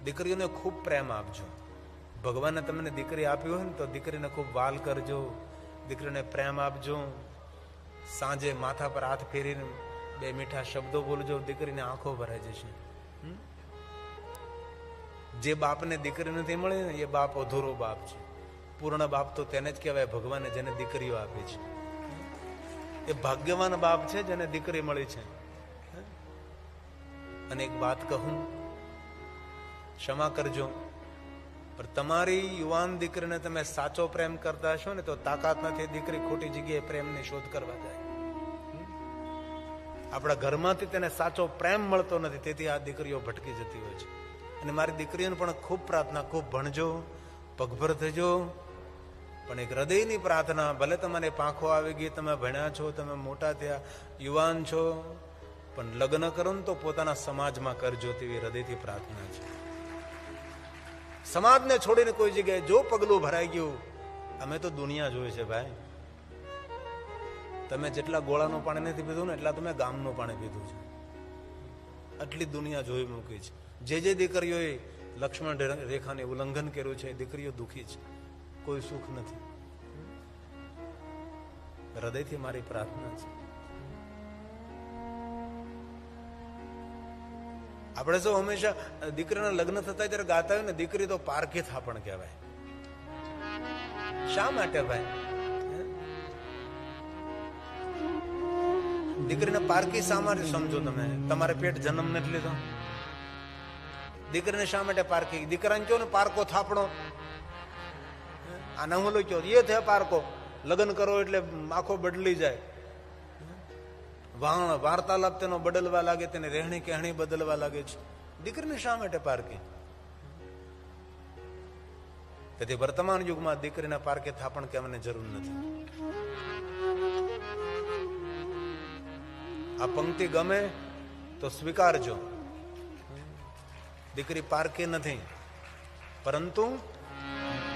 દીકરીઓને ખૂબ પ્રેમ આપજો. ભગવાને તમને દીકરી આપી હોય ને તો દીકરીને ખૂબ વાલ કરજો, દીકરીને પ્રેમ આપજો. સાંજે માથા પર હાથ ફેરીને બે મીઠા શબ્દો બોલજો, દીકરીને આંખો ભરાઈ જશે. જે બાપને દીકરી નથી મળી ને એ બાપ અધૂરો બાપ છે. પૂર્ણ બાપ તો તેને જ કહેવાય ભગવાને જેને દીકરીઓ આપી છે. એ ભાગ્યવાન બાપ છે જેને દીકરી મળી છે. અને એક વાત કહું, ક્ષમા કરજો, પણ તમારી યુવાન દીકરીને તમે સાચો પ્રેમ કરતા હશો ને તો તાકાત નથી દીકરી ખોટી જગ્યાએ પ્રેમની શોધ કરવા જાય. આપણા ઘરમાંથી તેને સાચો પ્રેમ મળતો નથી, તેથી આ દીકરીઓ ભટકી જતી હોય છે. અને મારી દીકરીઓને પણ ખૂબ પ્રાર્થના, ખૂબ ભણજો, પગભર થજો, પણ એક હૃદયની પ્રાર્થના, ભલે તમારે પાંખો આવી ગઈ, તમે ભણ્યા છો, તમે મોટા થયા, યુવાન છો, પણ લગ્ન કરો ને તો પોતાના સમાજમાં કરજો, તેવી હૃદયથી પ્રાર્થના છે. સમાજને છોડીને કોઈ જગ્યાએ જો પગલું ભરાઈ ગયું, અમે તો દુનિયા જોઈ છે ભાઈ. તમે જેટલા ગોળાનું પાણી નથી પીધું ને એટલા તમે ગામનું પાણી પીધું છે. આટલી દુનિયા જોઈ મૂકી છે. જે દીકરીઓએ લક્ષ્મણ રેખાને ઉલ્લંઘન કર્યું છે, દીકરીઓ દુઃખી છે, કોઈ સુખ નથી. હૃદયથી મારી પ્રાર્થના છે. આપણે સૌ હંમેશા દીકરીના લગ્ન થતા ત્યારે ગાતા હોય ને, દીકરી તો પારકી થાપણ કહેવાય. શા માટે ભાઈ? દીકરીને પારકી શા માટે સમજો તમે? તમારે પેટ જન્મ નથી લીધો. દીકરીને શા માટે પારકી? દીકરાને કયો ને પારકો થાપણો, આ નવલો કયો એ થયા પારકો. લગ્ન કરો એટલે આખો બદલી જાય. વાર્તાલાપ તેનો બદલવા લાગે, તેને રહેણી કહેણી બદલવા લાગે છે. દીકરીને શા માટે પારકી? તેથી વર્તમાન યુગમાં દીકરીના પારકે થાપણ કહેવાની જરૂર નથી. આ પંક્તિ ગમે તો સ્વીકારજો. દીકરી પારકી નથી, પરંતુ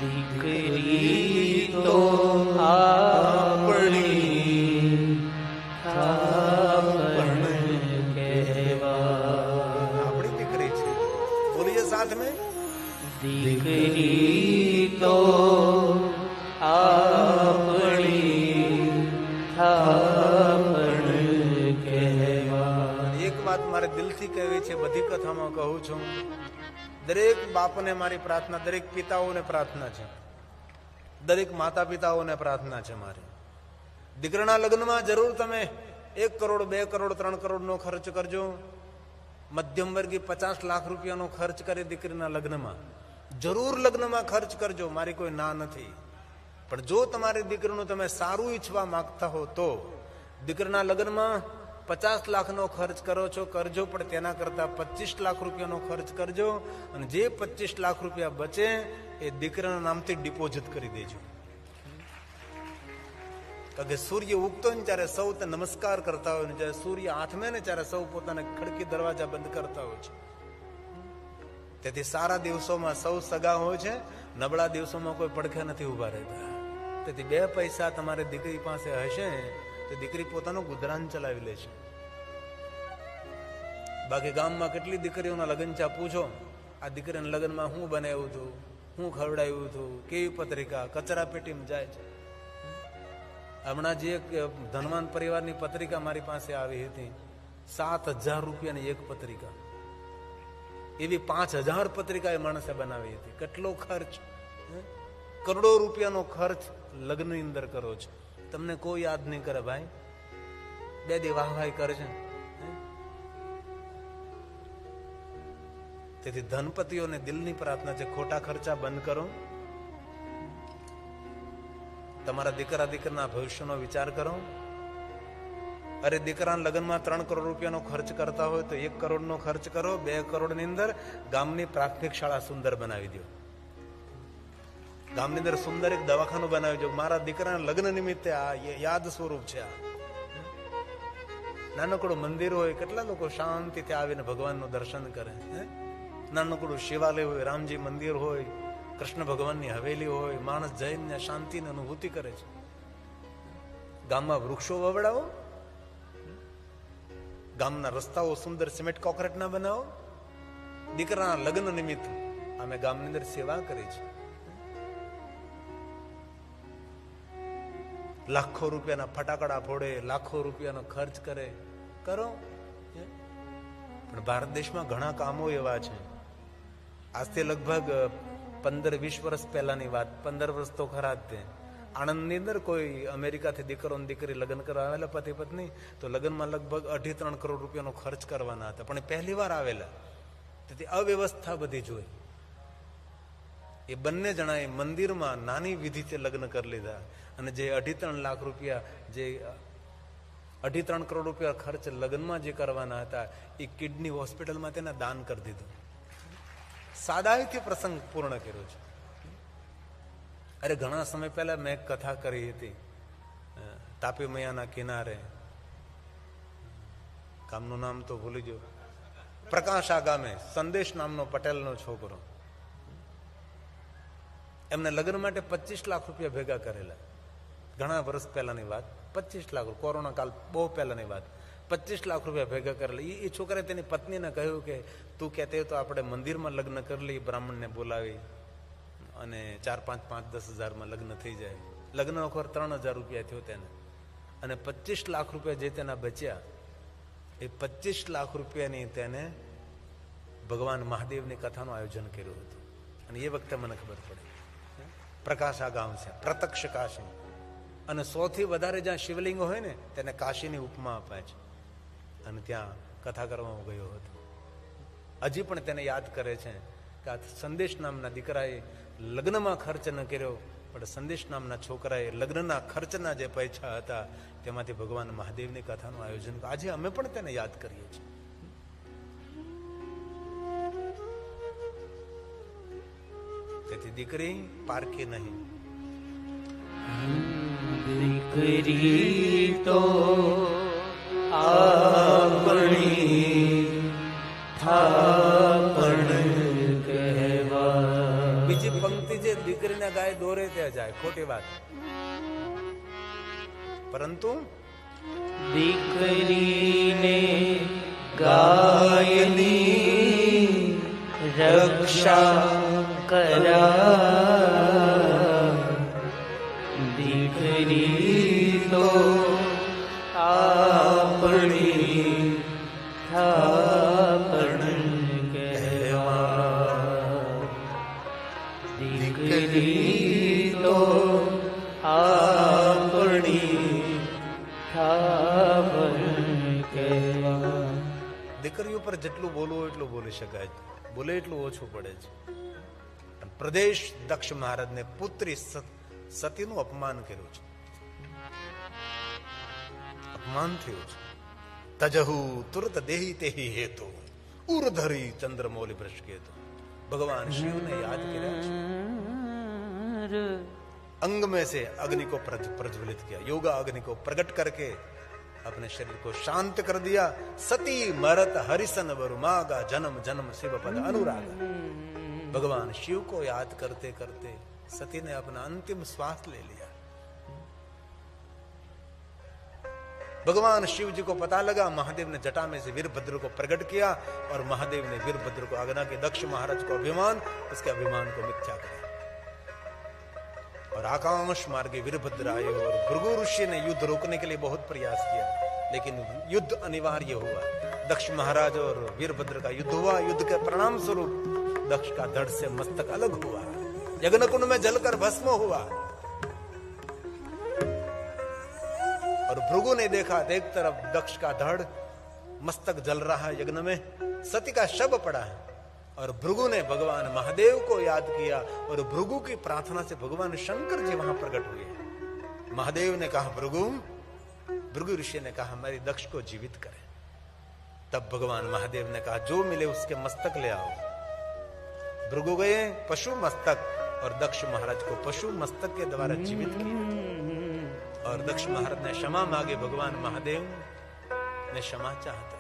દીકરી તો આપણી આપણી દીકરી છે. બોલીએ સાથ મેં, દીકરી તો આપણી થાપણ કહેવા. એક વાત મારે દિલથી કહેવી છે, બધી કથામાં કહું છું. દરેક બાપને મારી પ્રાર્થના, દરેક પિતાઓને પ્રાર્થના છે, દરેક માતા પિતાઓને પ્રાર્થના છે મારી. દીકરાના લગ્નમાં જરૂર તમે 1 કરોડ 2 કરોડ 3 કરોડનો ખર્ચ કરજો. મધ્યમ વર્ગી 50 લાખ રૂપિયાનો ખર્ચ કરે દીકરીના લગ્નમાં. જરૂર લગ્નમાં ખર્ચ કરજો, મારી કોઈ ના નથી. પણ જો તમારી દીકરીનું તમે સારું ઈચ્છવા માંગતા હો તો દીકરીના લગ્નમાં 50 લાખનો ખર્ચ કરો છો, કરજો, પણ તેના કરતા 25 લાખ રૂપિયાનો ખર્ચ કરજો. અને જે 25 લાખ રૂપિયા બચે એ દીકરાના નામથી ડિપોઝિટ કરી દેજો. કારણ કે સૂર્ય ઉગતો ને ત્યારે સૌ નમસ્કાર કરતા હોય ને જ્યારે સૂર્ય આથમે ને ત્યારે સૌ પોતાના ખડકી દરવાજા બંધ કરતા હોય છે. તેથી સારા દિવસોમાં સૌ સગા હોય છે, નબળા દિવસોમાં કોઈ પડખે નથી ઉભા રહેતા. તેથી 2 પૈસા તમારી દીકરી પાસે હશે તો દીકરી પોતાનું ગુજરાન ચલાવી લે છે. બાકી ગામમાં કેટલી દીકરીઓના લગ્ન ચા પૂછો, આ દીકરીના લગ્નમાં હું બનાવ્યું હતું, હું ખવડાવ્યું હતું, કેવી પત્રિકા કચરા પેટીમાં જાય છે. હમણાં જે એક ધનવાન પરિવારની પત્રિકા મારી પાસે આવી હતી, 7,000 રૂપિયાની એક પત્રિકા. એવી 5,000 પત્રિકા એ માણસે બનાવી હતી. કેટલો ખર્ચ! કરોડો રૂપિયાનો ખર્ચ લગ્નની અંદર કરો છો. તમને કોઈ યાદ નહીં કરે ભાઈ, 2 દી વાહવાહી કરશે. તેથી ધનપતિઓને દિલની પ્રાર્થના છે, ખોટા ખર્ચા બંધ કરો. તમારા દીકરા દીકરાના ભવિષ્યનો વિચાર કરો. અરે દીકરાના લગ્નમાં 3 કરોડ રૂપિયાનો ખર્ચ કરતા હોય તો 1 કરોડનો ખર્ચ કરો. 2 કરોડની અંદર ગામની પ્રાથમિક શાળા સુંદર બનાવી દો. ગામની અંદર સુંદર એક દવાખાનું બનાવી દો. મારા દીકરાના લગ્ન નિમિત્તે આ યાદ સ્વરૂપ છે. આ નાનકડું મંદિર હોય, કેટલા લોકો શાંતિથી આવીને ભગવાનનું દર્શન કરે. નાનકડું શિવાલય હોય, રામજી મંદિર હોય, કૃષ્ણ ભગવાનની હવેલી હોય, માણસ જઈને શાંતિની અનુભૂતિ કરે છે. ગામમાં વૃક્ષો વવડાવો, ગામના રસ્તાઓ સુંદર સિમેન્ટ કોન્ક્રીટના બનાવો, દીકરાના લગ્ન નિમિત્ત અમે ગામની અંદર સેવા કરી છે. લાખો રૂપિયાના ફટાકડા ફોડે, લાખો રૂપિયાનો ખર્ચ કરે, કરો. પણ ભારત દેશમાં ઘણા કામો એવા છે. આજથી લગભગ 15-20 વર્ષ પહેલાની વાત, 15 વર્ષ તો ખરા જ તે. આણંદની અંદર કોઈ અમેરિકાથી દીકરો ને દીકરી લગ્ન કરવા આવેલા પતિ પત્ની, તો લગ્નમાં લગભગ 2.5-3 કરોડ રૂપિયાનો ખર્ચ કરવાના હતા. પણ એ પહેલી વાર આવેલા, તેથી અવ્યવસ્થા બધી જોઈ. એ બંને જણાએ મંદિરમાં નાની વિધિથી લગ્ન કરી લીધા અને જે 2.5-3 લાખ રૂપિયા, જે 2.5-3 કરોડ રૂપિયા ખર્ચ લગ્નમાં જે કરવાના હતા, એ કિડની હોસ્પિટલમાં તેને દાન કરી દીધું. સાદાઈથી પ્રસંગ પૂર્ણ કર્યો છે. અરે ઘણા સમય પહેલા મેં કથા કરી હતી તાપી મૈયાના કિનારે, ગામનું નામ તો ભૂલી ગયો, પ્રકાશા ગામે સંદેશ નામનો પટેલનો છોકરો, એમને લગ્ન માટે 25 લાખ રૂપિયા ભેગા કરેલા. ઘણા વર્ષ પહેલાની વાત, 25 લાખ, કોરોના કાલ બહુ પહેલાની વાત. 25 લાખ રૂપિયા ભેગા કરેલા. એ છોકરાએ તેની પત્નીને કહ્યું કે તું કહેતે તો આપણે મંદિરમાં લગ્ન કરી લઈએ, બ્રાહ્મણને બોલાવી, અને 4-5-10 હજારમાં લગ્ન થઈ જાય. લગ્નનો ખર્ચ 3000 રૂપિયા થયો તેને, અને 25 લાખ રૂપિયા જે તેના બચ્યા, એ 25 લાખ રૂપિયાની તેને ભગવાન મહાદેવની કથાનું આયોજન કર્યું હતું. અને એ વખતે મને ખબર પડી પ્રકાશા ગામ છે, પ્રત્યક્ષ કાશી. અને 100થી વધારે જ્યાં શિવલિંગ હોય ને તેને કાશીની ઉપમા અપાય છે. અને ત્યાં કથા કરવામાં ગયો હતો. હજી પણ તેને યાદ કરે છે કે આ સંદેશ નામના દીકરાએ લગ્નમાં ખર્ચ ન કર્યો, પણ સંદેશ નામના છોકરાએ લગ્નના ખર્ચના જે પૈસા હતા તેમાંથી ભગવાન મહાદેવની કથાનું આયોજન. આજે અમે પણ તેને યાદ કરીએ છીએ. તેથી દીકરી પારકી નહીં. દીકરી તો આપણી થાપણ કહેવાય. બીજી પંક્તિ જે દીકરીને ગાય દોરે ત્યાં જાય, ખોટી વાત. પરંતુ દીકરીને ગાયની રક્ષા કરા. દીકરી તો આપણી થાપણ કહેવાય. દીકરી તો આપણી થાપણ કહેવાય. દીકરીઓ પર જેટલું બોલવું એટલું બોલી શકાય, બોલે એટલું ઓછું પડે છે. પ્રદેશ દક્ષ મહારાજને પુત્રી સતીનું અપમાન કર્યું છે, અપમાન થયું છે. તજહુ તુરત દેહી તેહી હેતુ ઉર્ધરી ચંદ્રમૌલી ભ્રષ્કેતુ. ભગવાન શિવને યાદ કર્યા છે. अंग में से अग्नि को प्रज्वलित किया, योगा अग्नि को प्रकट करके अपने शरीर को शांत कर दिया. सती मरत हरिसन वरु मागा जन्म जन्म शिव पद अनुरागा. भगवान शिव को याद करते करते सती ने अपना अंतिम श्वास ले लिया. भगवान शिव जी को पता लगा, महादेव ने जटा में से वीरभद्र को प्रकट किया और महादेव ने वीरभद्र को आज्ञा की दक्ष महाराज को अभिमान, उसके अभिमान को मिथ्या किया. और आकाश मार्गे वीरभद्र आए और भृगु ऋषि ने युद्ध रोकने के लिए बहुत प्रयास किया, लेकिन युद्ध अनिवार्य हुआ. दक्ष महाराज और वीरभद्र का युद्ध हुआ. युद्ध के परिणाम स्वरूप दक्ष का धड़ से मस्तक अलग हुआ, यज्ञ कुंड में जलकर भस्म हुआ. और भृगु ने देखा, एक तरफ दक्ष का धड़ मस्तक जल रहा है यज्ञ में, सती का शव पड़ा है. और भृगु ने भगवान महादेव को याद किया और भृगु की प्रार्थना से भगवान शंकर जी वहां प्रकट हुए. महादेव ने कहा भृगु ऋषि ने कहा मेरी दक्ष को जीवित करे. तब भगवान महादेव ने कहा जो मिले उसके मस्तक ले आओ. भृगु गए, पशु मस्तक, और दक्ष महाराज को पशु मस्तक के द्वारा जीवित किया. और दक्ष महाराज ने क्षमा मांगे. भगवान महादेव ने क्षमा चाहता.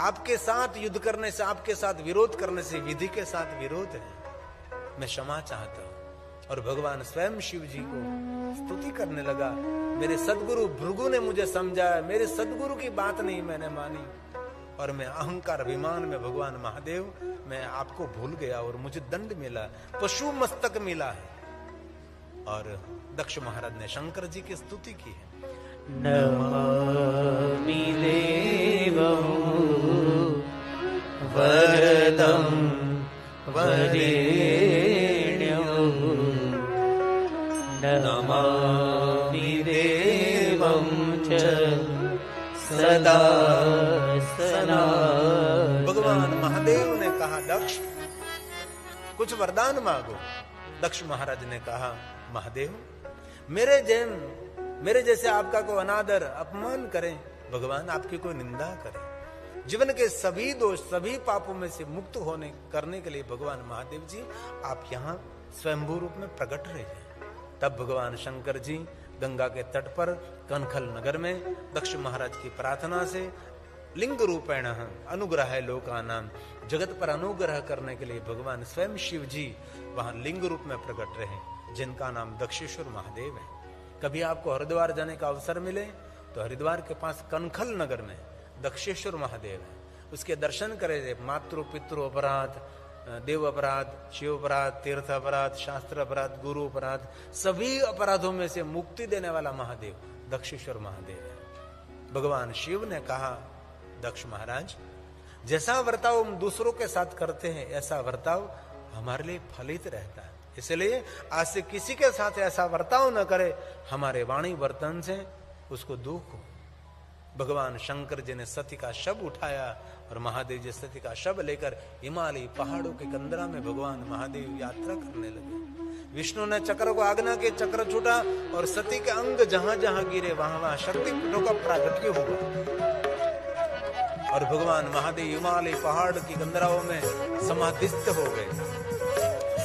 आपके साथ युद्ध करने से, आपके साथ विरोध करने से विधि के साथ विरोध है, मैं क्षमा चाहता हूं. और भगवान स्वयं शिव जी को स्तुति करने लगा. मेरे सदगुरु भृगु ने मुझे समझाया, मेरे सदगुरु की बात नहीं मैंने मानी, और मैं अहंकार अभिमान में भगवान महादेव मैं आपको भूल गया और मुझे दंड मिला, पशु मस्तक मिला है। और दक्ष महाराज ने शंकर जी की स्तुति की है। नमामि देवं वरदं वरेण्यं नमामि देवं च सदा सनातनं। भगवान महादेव ने कहा दक्ष कुछ वरदान मांगो। दक्ष महाराज ने कहा महादेव मेरे जैसे आपका कोई अनादर अपमान करे, भगवान आपकी कोई निंदा करे, जीवन के सभी दोष सभी पापों में से मुक्त होने करने के लिए भगवान महादेव जी आप यहाँ स्वयंभू रूप में प्रकट रहे हैं। तब भगवान शंकर जी गंगा के तट पर कनखल नगर में दक्ष महाराज की प्रार्थना से लिंग रूपेण अनुग्रह लोकानां जगत पर अनुग्रह करने के लिए भगवान स्वयं शिव जी वहां लिंग रूप में प्रकट रहे, जिनका नाम दक्षेश्वर महादेव है। कभी आपको हरिद्वार जाने का अवसर मिले तो हरिद्वार के पास कनखल नगर में दक्षेश्वर महादेव है, उसके दर्शन करें। मातृ पितृ अपराध, देव अपराध, शिव अपराध, तीर्थ अपराध, शास्त्र अपराध, गुरु अपराध, सभी अपराधों में से मुक्ति देने वाला महादेव दक्षेश्वर महादेव है। भगवान शिव ने कहा दक्ष महाराज जैसा वर्ताव हम दूसरों के साथ करते हैं ऐसा वर्ताव हमारे लिए फलित रहता है, इसलिए आज से किसी के साथ ऐसा वर्ताव न करे, हमारे वाणी वर्तन से उसको दुख हो। भगवान शंकर जी ने सती का शव उठाया और महादेव जी सती का शव लेकर हिमालय पहाड़ों के कंदरा में भगवान महादेव यात्रा करने लगे। विष्णु ने चक्र को आज्ञा के चक्र छूटा और सती के अंग जहां जहां गिरे वहां वहां शक्तिपीठों का प्रागट्य हुआ और भगवान महादेव हिमालय पहाड़ की कंदराओं में समाधिस्थ हो गए।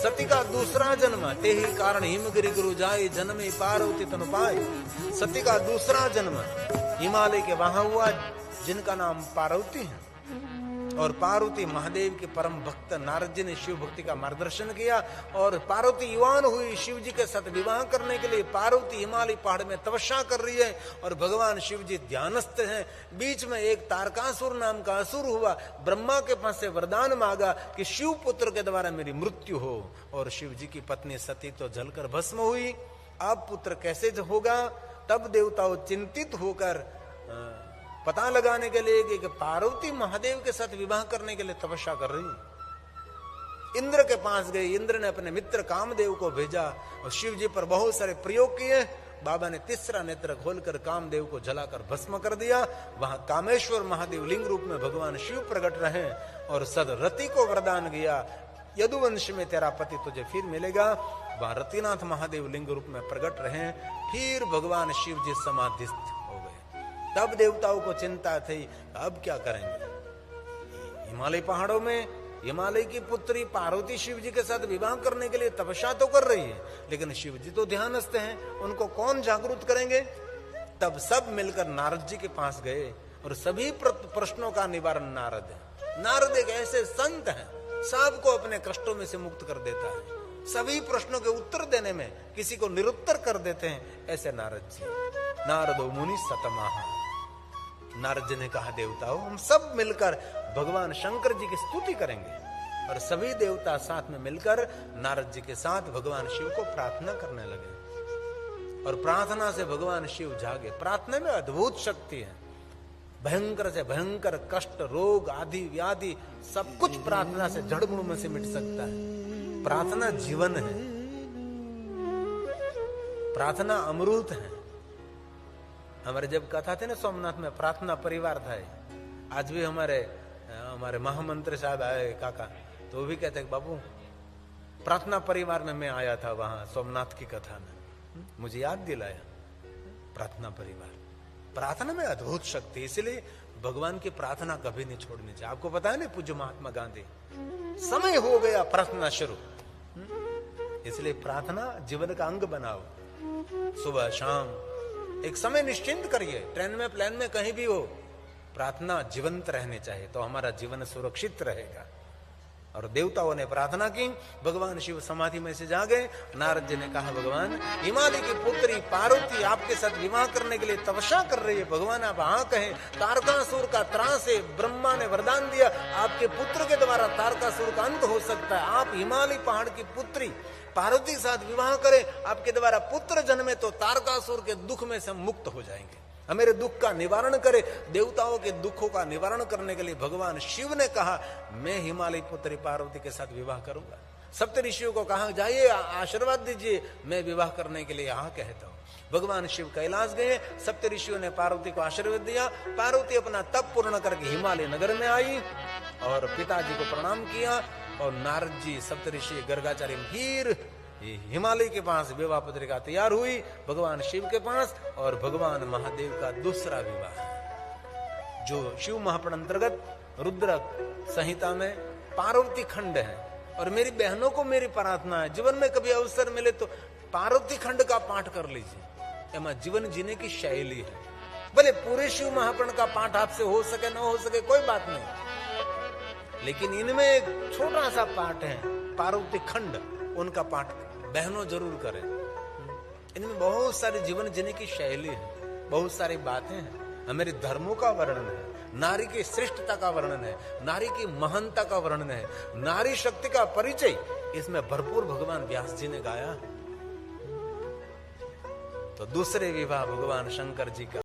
सती का दूसरा जन्म ते ही कारण हिमगिरि गुरु जाए जन्मे पार्वती तनु पाए। सती का दूसरा जन्म हिमालय के वहां हुआ जिनका नाम पार्वती है और पार्वती महादेव के परम भक्त नारद जी ने शिव भक्ति का मार्गदर्शन किया और पार्वती युवान हुई, शिव जी के साथ विवाह करने के लिए पार्वती हिमालय पहाड़ में तपस्या कर रही है और भगवान शिव जी ध्यानस्थ हैं। बीच में एक तारकासुर नाम का असुर हुआ, ब्रह्मा के पास से वरदान मांगा कि शिव पुत्र के द्वारा मेरी मृत्यु हो और शिव जी की पत्नी सती तो जलकर भस्म हुई। अब पुत्र कैसे होगा? तब देवताओं चिंतित होकर पता लगाने के लिए कि पार्वती महादेव के साथ विवाह करने के लिए तपस्या कर रही। इंद्र के पास गए, इंद्र ने अपने मित्र कामदेव को भेजा और शिव जी पर बहुत सारे प्रयोग किए। बाबा ने तीसरा नेत्र खोलकर कामदेव को जलाकर भस्म कर दिया। वहां कामेश्वर महादेव लिंग रूप में भगवान शिव प्रकट रहे और सदरति को वरदान किया, यदुवंश में तेरा पति तुझे फिर मिलेगा। वहां रतिनाथ महादेव लिंग रूप में प्रकट रहे। फिर भगवान शिव जी समाधिस्थ हो गए। तब देवताओं को चिंता थी अब क्या करेंगे। हिमालय पहाड़ों में हिमालय की पुत्री पार्वती शिव जी के साथ विवाह करने के लिए तपस्या तो कर रही है, लेकिन शिव जी तो ध्यानस्थ हैं, उनको कौन जागरूक करेंगे। तब सब मिलकर नारद जी के पास गए और सभी प्रश्नों का निवारण नारद है। नारद एक ऐसे संत हैं, सबको अपने कष्टों में से मुक्त कर देता है, सभी प्रश्नों के उत्तर देने में किसी को निरुत्तर कर देते हैं, ऐसे नारद जी। नारदो मुनि सतमाह। नारद जी ने कहा देवताओं हम सब मिलकर भगवान शंकर जी की स्तुति करेंगे और सभी देवता साथ में मिलकर नारद जी के साथ भगवान शिव को प्रार्थना करने लगे और प्रार्थना से भगवान शिव जागे। प्रार्थना में अद्भुत शक्ति है, भयंकर से भयंकर कष्ट, रोग आदि व्याधि सब कुछ प्रार्थना से जड़ गुण में से मिट सकता है। प्रार्थना जीवन है, प्रार्थना अमृत है। हमारे जब कथा थे ना सोमनाथ में, प्रार्थना परिवार था। आज भी हमारे महामंत्री साहब आए काका, तो वो भी कहते हैं बाबू प्रार्थना परिवार में मैं आया था वहां सोमनाथ की कथा में, मुझे याद दिलाया प्रार्थना परिवार। प्रार्थना में अद्भुत शक्ति, इसलिए भगवान की प्रार्थना कभी नहीं छोड़नी चाहिए। आपको पता है ना पूज्य महात्मा गांधी, समय हो गया प्रार्थना शुरू, इसलिए प्रार्थना जीवन का अंग बनाओ। सुबह शाम एक समय निश्चिंत करिए, ट्रेन में प्लेन में कहीं भी हो, प्रार्थना जीवंत रहनी चाहिए तो हमारा जीवन सुरक्षित रहेगा। और देवताओं ने प्रार्थना की। भगवान शिव समाधि में से जागे। नारद जी ने कहा, भगवान हिमालय की पुत्री पार्वती आपके साथ विवाह करने के लिए तपस्या कर रही है, भगवान आप हाँ कहें। तारकासुर का त्रास है, ब्रह्मा ने वरदान दिया आपके पुत्र के द्वारा तारकासुर का अंत हो सकता है। आप हिमालय पहाड़ की पुत्री पार्वती के साथ विवाह करें, आपके द्वारा पुत्र जन्मे तो तारकासुर के दुख में से हम मुक्त हो जाएंगे, मेरे दुख का निवारण करे। देवताओं के दुखों का निवारण करने के लिए भगवान शिव ने कहा, मैं हिमालय पुत्री पार्वती के साथ विवाह करूंगा। सप्त ऋषियों को कहा, जाइए आशीर्वाद दीजिए, मैं विवाह करने के लिए यहाँ कहता हूँ। भगवान शिव कैलाश गए, सप्त ऋषियों ने पार्वती को आशीर्वाद दिया। पार्वती अपना तप पूर्ण करके हिमालय नगर में आई और पिताजी को प्रणाम किया। और नारद जी, सप्त ऋषि, गर्गाचार्य फिर हिमालय के पास विवाह पत्रिका तैयार हुई, भगवान शिव के पास और भगवान महादेव का दूसरा विवाह, जो शिव महापुराण अंतर्गत रुद्र संहिता में पार्वती खंड है। और मेरी बहनों को मेरी प्रार्थना है, जीवन में कभी अवसर मिले तो पार्वती खंड का पाठ कर लीजिए। एमा जीवन जीने की शैली है। भले पूरे शिव महापुराण का पाठ आपसे हो सके न हो सके कोई बात नहीं, लेकिन इनमें एक छोटा सा पाठ है पार्वती खंड, उनका पाठ बहनों जरूर करें। इनमें बहुत सारे जीवन जीने की शैली है, बहुत सारी बातें हैं। हमारे धर्मों का वर्णन है, नारी की श्रेष्ठता का वर्णन है, नारी की महानता का वर्णन है, नारी शक्ति का परिचय इसमें भरपूर भगवान व्यास जी ने गाया। तो दूसरे विवाह भगवान शंकर जी का